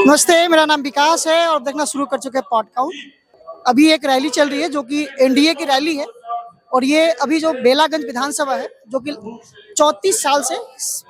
नमस्ते, मेरा नाम विकास है और देखना शुरू कर चुके हैं पॉडकास्ट। अभी एक रैली चल रही है जो कि एनडीए की रैली है और ये अभी जो बेलागंज विधानसभा है जो कि 34 साल से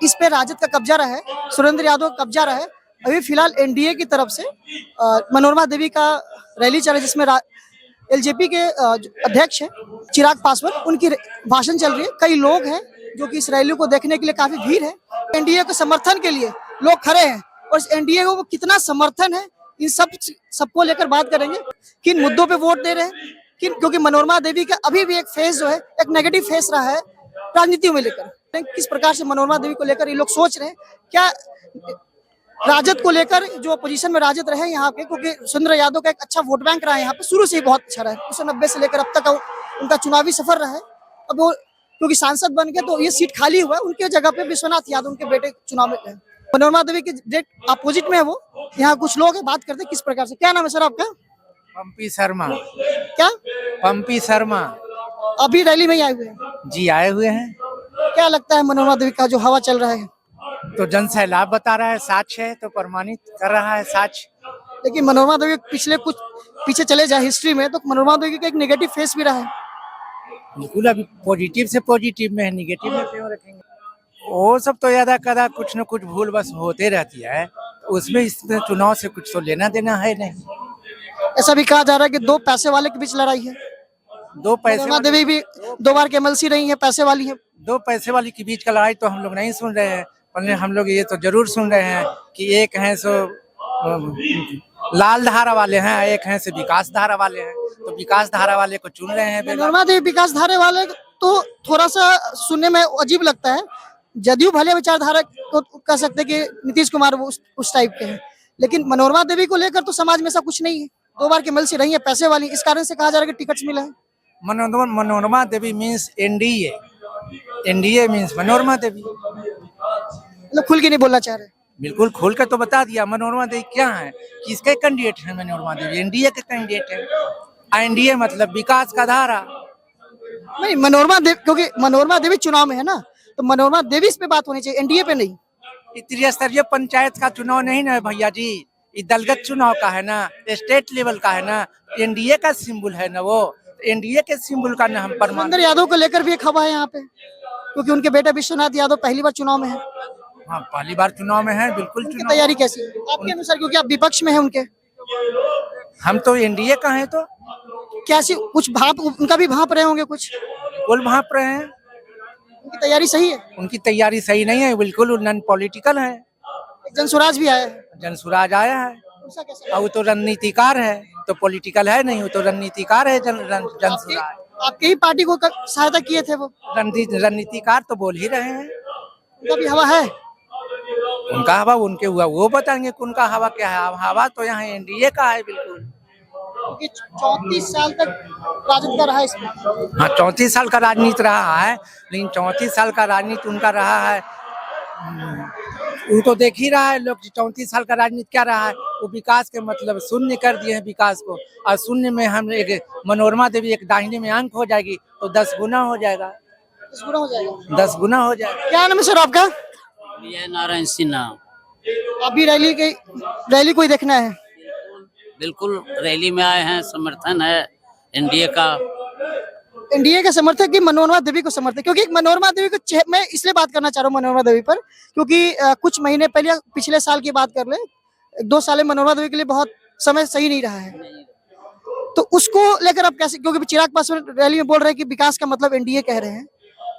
इस पे राजद का कब्जा रहा है, सुरेंद्र यादव का कब्जा रहा है। अभी फिलहाल एनडीए की तरफ से मनोरमा देवी का रैली चल रहा है जिसमें एलजेपी के जो अध्यक्ष है चिराग पासवान, उनकी भाषण चल रही है। कई लोग हैं जो कि इस रैली को देखने के लिए काफी भीड़ है। एनडीए के समर्थन के लिए लोग खड़े हैं और इस एनडीए को कितना समर्थन है इन सबको लेकर बात करेंगे। किन मुद्दों पे वोट दे रहे हैं, क्योंकि मनोरमा देवी का अभी भी एक फेस जो है एक नेगेटिव फेस रहा है राजनीति में लेकर। किस प्रकार से मनोरमा देवी को लेकर ये लोग सोच रहे हैं, क्या राजद को लेकर जो पोजीशन में राजद रहे यहाँ पे, क्योंकि सुरेंद्र यादव का एक अच्छा वोट बैंक रहा है यहाँ पे, शुरू से ही बहुत अच्छा रहा है। 1990 से लेकर अब तक उनका चुनावी सफर रहा है। अब वो क्योंकि सांसद बन गए तो ये सीट खाली हुआ है, उनके जगह पे विश्वनाथ यादव उनके बेटे चुनाव में गए। मनोरमा देवी के डायरेक्ट अपोजिट में है वो। यहाँ कुछ लोग हैं, बात करते हैं किस प्रकार से। क्या नाम है सर आपका? पंपी शर्मा। क्या? पंपी शर्मा। अभी रैली में ही आए हुए हैं जी, आए हुए हैं। क्या लगता है मनोरमा देवी का जो हवा चल रहा है? तो जन सैलाब बता रहा है, साक्ष्य है तो प्रमाणित कर रहा है साक्ष्य। लेकिन मनोरमा देवी पिछले कुछ पीछे चले जाए हिस्ट्री में तो मनोरमा देवी का एक नेगेटिव फेस भी रहा है। बिल्कुल, अभी पॉजिटिव से पॉजिटिव में है, निगेटिव में क्यों रखेंगे? वो सब तो यादा कदा कुछ न कुछ भूल बस होते रहती है, उसमें इसमें चुनाव से कुछ तो लेना देना है नहीं। ऐसा भी कहा जा रहा है कि दो पैसे वाले के बीच लड़ाई है। दो पैसे मनोरमा देवी भी 2 बार के एमएलसी रही है, पैसे वाली है। दो पैसे वाली के बीच का लड़ाई तो हम लोग नहीं सुन रहे हैं, पर हम लोग ये तो जरूर सुन रहे हैं कि एक है सो लाल धारा वाले हैं, एक है से विकास धारा वाले हैं। तो विकास धारा वाले को चुन रहे हैं। मनोरमा देवी विकास धारा वाले तो थोड़ा सा सुनने में अजीब लगता है। जदयू भले विचारधारा को कह सकते कि नीतीश कुमार वो उस टाइप के हैं, लेकिन मनोरमा देवी को लेकर तो समाज में ऐसा कुछ नहीं है। 2 बार की एमएलसी रही है, पैसे वाली, इस कारण से कहा जा रहा है कि टिकट्स मिला है। Manorama Devi means NDA, NDA means Manorama Devi. मतलब खुल के नहीं बोलना चाह रहे? बिल्कुल खुल कर तो बता दिया। मनोरमा देवी क्या है, किसके कैंडिडेट है? मनोरमा देवी एनडीए के कैंडिडेट है। एनडीए मतलब विकास का धारा। नहीं, मनोरमा देवी, क्योंकि मनोरमा देवी चुनाव में है ना, तो मनोरमा देवी इस पे बात होनी चाहिए, एनडीए पे नहीं। त्रिस्तरीय पंचायत का चुनाव नहीं ना है भैया जी, ये दलगत चुनाव का है ना, स्टेट लेवल का है ना, एनडीए का सिंबल है ना, वो एनडीए के सिंबल का ना हम प्रमाण। सुरेंद्र यादव को लेकर भी एक हवा है यहाँ पे, क्योंकि उनके बेटे विश्वनाथ यादव पहली बार चुनाव में है। हाँ, पहली बार चुनाव में है, बिल्कुल। उनकी तैयारी कैसी है आपके अनुसार, क्योंकि आप विपक्ष में है उनके? हम तो एनडीए का है, तो कैसी कुछ भाप उनका भी भाप रहे होंगे कुछ? बिल्कुल भाप रहे हैं। उनकी तैयारी सही है? उनकी तैयारी सही नहीं है, बिल्कुल नॉन पॉलिटिकल है। जनसुराज भी आया है। जनसुराज आया है और वो तो रणनीतिकार है, तो पॉलिटिकल है नहीं, वो तो रणनीतिकार है। जनसुराज आपके ही पार्टी को सहायता किए थे वो। रणनीतिकार तो बोल ही रहे हैं। उनका भी हवा है। उनका हवा उनके हुआ वो बताएंगे कि उनका हवा क्या है। हवा तो यहाँ एनडीए का है बिल्कुल। 34 साल तक राजद का रहा इसमें। हाँ, 34 साल का राजनीति रहा है, लेकिन 34 साल का राजनीति उनका रहा है। वो तो देख ही रहा है लोग, 34 साल का राजनीति क्या रहा है। वो विकास के मतलब शून्य कर दिए हैं विकास को, और शून्य में हम एक मनोरमा देवी एक दाहिने में अंक हो जाएगी तो 10 गुना हो जाएगा। 10 गुना हो जाएगा। 10 गुना हो जाएगा। क्या नाम है सर आपका? नारायण सिन्हा। अभी रैली कोई देखना है? बिल्कुल रैली में आए हैं, समर्थन है एनडीए का। एनडीए का समर्थक की मनोरमा देवी को समर्थक, क्योंकि मनोरमा देवी को मैं इसलिए बात करना चाह रहा हूँ मनोरमा देवी पर, क्योंकि कुछ महीने पहले पिछले साल की बात कर ले, 2 साल मनोरमा देवी के लिए बहुत समय सही नहीं रहा है। तो उसको लेकर आप कैसे, क्योंकि चिराग पासवान रैली में बोल रहे हैं कि विकास का मतलब एनडीए कह रहे हैं,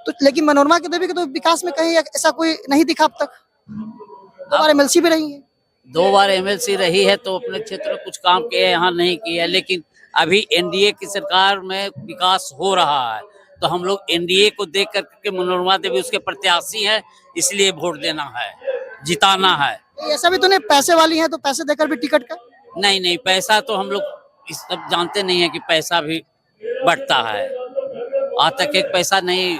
तो लेकिन मनोरमा देवी के तो विकास में कहीं ऐसा कोई नहीं दिखा अब तक। 2 बार एमएलसी भी रही है। 2 बार एमएलसी रही है तो अपने क्षेत्र में कुछ काम किए, यहाँ नहीं किया। लेकिन अभी एनडीए की सरकार में विकास हो रहा है, तो हम लोग एनडीए को देख करके मनोरमा देवी उसके प्रत्याशी है, इसलिए वोट देना है, जिताना है। ऐसा भी तो नहीं पैसे वाली है तो पैसे देकर भी टिकट का? नहीं, पैसा तो हम लोग इस सब जानते नहीं है कि पैसा भी बढ़ता है। आज तक एक पैसा नहीं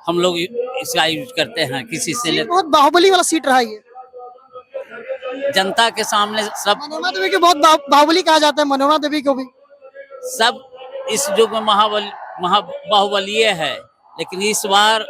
हम लोग इसका यूज करते हैं किसी से। बहुत बाहुबली वाला सीट रहा है, जनता के सामने सब। मनोरमा देवी को बहुत बाहुबली कहा जाता है, मनोरमा देवी को भी सब इस युग में बाहुबलीय है, लेकिन इस बार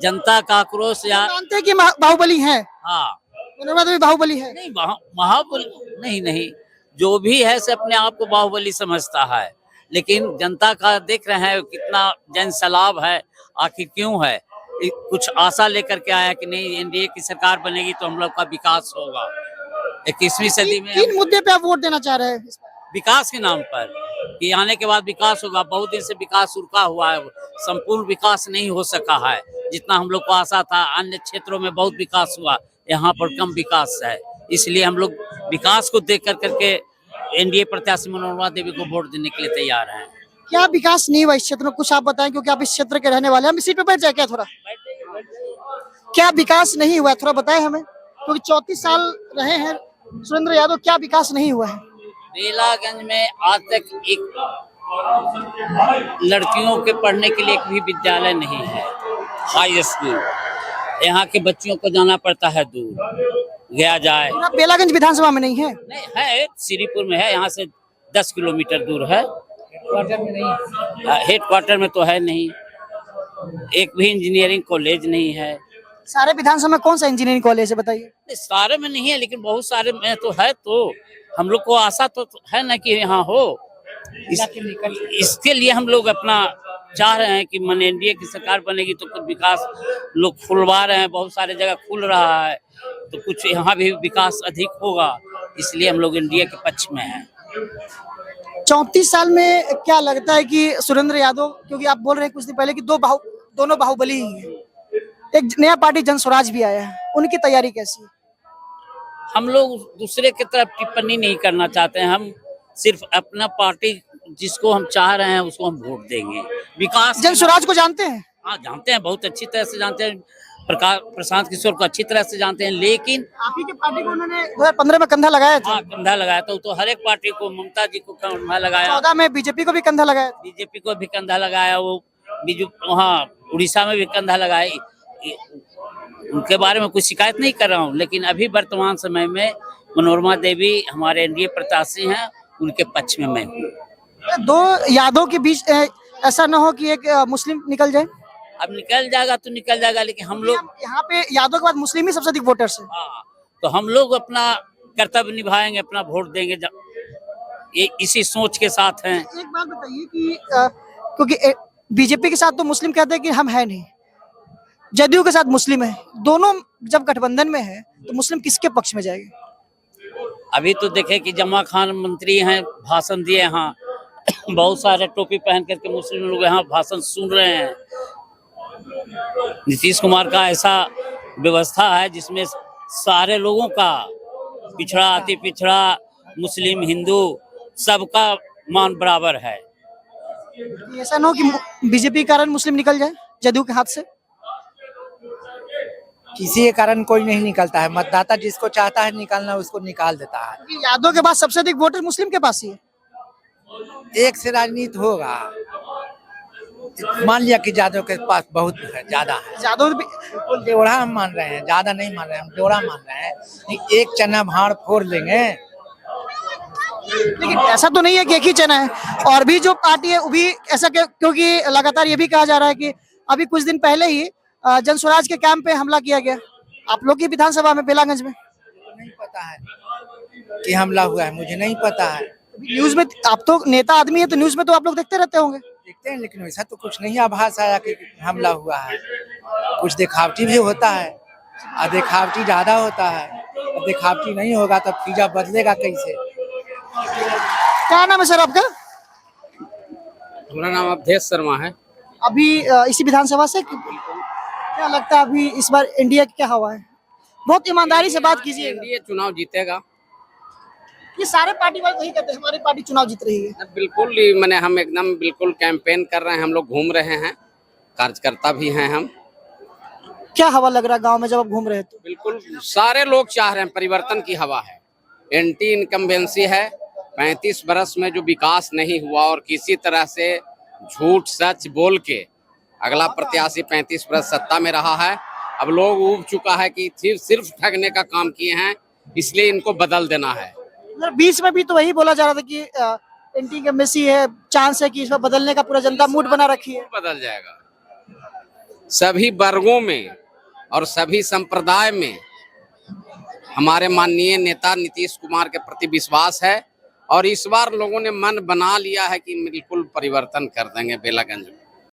जनता का आक्रोश या जानते हैं कि बाहुबली है। हाँ, मनोरमा देवी बाहुबली है? नहीं, महाबली नहीं, नहीं, जो भी है से अपने आप को बाहुबली समझता है, लेकिन जनता का देख रहे हैं कितना जन सैलाब है, आखिर क्यों है? कुछ आशा लेकर के आया कि नहीं एनडीए की सरकार बनेगी तो हम लोग का विकास होगा। 21वीं सदी में किन मुद्दे पे आप वोट देना चाह रहे हैं? विकास के नाम पर कि आने के बाद विकास होगा। बहुत दिन से विकास रुका हुआ है, संपूर्ण विकास नहीं हो सका है जितना हम लोग को आशा था। अन्य क्षेत्रों में बहुत विकास हुआ, यहाँ पर कम विकास है, इसलिए हम लोग विकास को देख कर करके एनडीए प्रत्याशी मनोरमा देवी को वोट देने के लिए तैयार हैं। क्या विकास नहीं हुआ इस क्षेत्र में, कुछ आप बताएं, क्योंकि आप इस क्षेत्र के रहने वाले हैं। हम इसी पे बैठ जाए क्या थोड़ा? क्या विकास नहीं हुआ है, थोड़ा बताएं हमें, क्योंकि 34 साल रहे हैं सुरेंद्र यादव, क्या विकास नहीं हुआ है? बेलागंज में आज तक एक लड़कियों के पढ़ने के लिए एक भी विद्यालय नहीं है, हाई स्कूल। यहाँ के बच्चियों को जाना पड़ता है दूर, गया जाए। बेलागंज विधानसभा में नहीं है? नहीं है, श्रीपुर में है, यहाँ से 10 किलोमीटर दूर है। हेड क्वार्टर में तो है नहीं, एक भी इंजीनियरिंग कॉलेज नहीं है। सारे विधानसभा में कौन सा इंजीनियरिंग कॉलेज है बताइए? सारे में नहीं है, लेकिन बहुत सारे में तो है। तो हम लोग को आशा तो है ना कि यहाँ हो। इसके लिए हम लोग अपना चाह रहे हैं कि मन एनडीए की सरकार बनेगी तो कुछ विकास लोग खुलवा रहे हैं, बहुत सारे जगह खुल रहा है, तो कुछ यहाँ भी विकास अधिक होगा, इसलिए हम लोग एनडीए के पक्ष में हैं। 34 साल में क्या लगता है कि सुरेंद्र यादव, क्योंकि आप बोल रहे हैं कुछ दिन पहले कि दोनों बाहुबली ही हैं, एक नया पार्टी जन स्वराज भी आया है, उनकी तैयारी कैसी है? हम लोग दूसरे की तरफ टिप्पणी नहीं करना चाहते हैं, हम सिर्फ अपना पार्टी जिसको हम चाह रहे हैं उसको हम वोट देंगे। विकास जन स्वराज को जानते हैं? हाँ जानते हैं, बहुत अच्छी तरह से जानते हैं, प्रशांत किशोर को अच्छी तरह से जानते हैं, लेकिन आप ही के पार्टी को उन्होंने 2015 में कंधा लगाया था। हाँ कंधा लगाया था, तो हर एक पार्टी को, ममता जी को कंधा लगाया, 14 में बीजेपी को भी कंधा लगाया, बीजेपी को भी कंधा लगाया, वो बीजू वहाँ उड़ीसा में भी कंधा लगाया। उनके बारे में कुछ शिकायत नहीं कर रहा हूँ, लेकिन अभी वर्तमान समय में मनोरमा देवी हमारे एनडीए प्रत्याशी हैं, उनके पक्ष में मैं हूँ। दो यादव के बीच ऐसा ना हो कि एक मुस्लिम निकल जाए? अब निकल जाएगा तो निकल जाएगा, लेकिन हम लोग यहाँ पे यादव के बाद मुस्लिम ही सबसे अधिक वोटर्स हैं। हाँ, तो हम लोग अपना कर्तव्य निभाएंगे, अपना वोट देंगे, ये इसी सोच के साथ हैं। एक बात बताइए कि क्योंकि बीजेपी के साथ तो मुस्लिम कहते हैं कि हम है नहीं, जदयू के साथ मुस्लिम है, दोनों जब गठबंधन में है तो मुस्लिम किसके पक्ष में जाएंगे? अभी तो देखे कि जमा खान मंत्री हैं, भाषण दिए यहाँ, बहुत सारे टोपी पहन करके मुस्लिम लोग यहाँ भाषण सुन रहे हैं। नीतीश कुमार का ऐसा व्यवस्था है जिसमें सारे लोगों का, पिछड़ा अति पिछड़ा, मुस्लिम हिंदू, सबका मान बराबर है। ऐसा ना हो कि बीजेपी के कारण मुस्लिम निकल जाए जदयू के हाथ से? किसी के कारण कोई नहीं निकलता है, मतदाता जिसको चाहता है निकालना उसको निकाल देता है। यादव के बाद सबसे अधिक वोटर मुस्लिम के पास ही है। एक से राजनीति होगा, मान लिया कि यादव के पास बहुत ज्यादा है, यादव भी देवड़ा हम मान रहे हैं, ज्यादा नहीं मान रहे हैं, हम देवड़ा मान रहे हैं। एक चना भाड़ फोड़ लेंगे, लेकिन ऐसा तो नहीं है कि एक ही चना है, और भी जो पार्टी है वो भी ऐसा, क्योंकि लगातार ये भी कहा जा रहा है कि अभी कुछ दिन पहले ही जन स्वराज के कैंप पे हमला किया गया आप लोग की विधानसभा में, बेलागंज में। नहीं पता है कि हमला हुआ है, मुझे नहीं पता है। न्यूज में आप तो नेता आदमी है, तो न्यूज में तो आप लोग देखते रहते होंगे। देखते हैं, लेकिन वैसा तो कुछ नहीं आभास आया कि हमला हुआ है। कुछ दिखावटी भी होता है, और दिखावटी ज्यादा होता है, और दिखावटी नहीं होगा तो फिजा बदलेगा कैसे? क्या नाम है सर आपका? हमारा नाम अवधेश शर्मा है। अभी इसी विधानसभा से क्या लगता है अभी इस बार इंडिया की क्या हवा है? बहुत ईमानदारी से बात कीजिए। एनडीए चुनाव जीतेगा। ये सारे पार्टी वाले वही कहते हैं हमारी पार्टी चुनाव जीत रही है। बिल्कुल ही, मैंने हम एकदम बिल्कुल कैंपेन कर रहे हैं, हम लोग घूम रहे हैं, कार्यकर्ता भी हैं हम। क्या हवा लग रहा है गांव में जब आप घूम रहे हैं तो? बिल्कुल सारे लोग चाह रहे हैं, परिवर्तन की हवा है। एंटी इनकम्बेंसी है, 35 बरस में जो विकास नहीं हुआ और किसी तरह से झूठ सच बोल के अगला प्रत्याशी 35 बरस सत्ता में रहा है। अब लोग ऊब चुका है कि सिर्फ ठगने का काम किए हैं, इसलिए इनको बदल देना है। बीच में भी तो वही बोला जा रहा था कि एंटी इनकम्बेंसी है, चांस है कि इसमें बदलने का पूरा जनता मूड बना रखी है। बदल जाएगा, सभी वर्गों में और सभी संप्रदाय में हमारे माननीय नेता नीतीश कुमार के प्रति विश्वास है और इस बार लोगों ने मन बना लिया है कि बिल्कुल परिवर्तन कर देंगे बेलागंज में।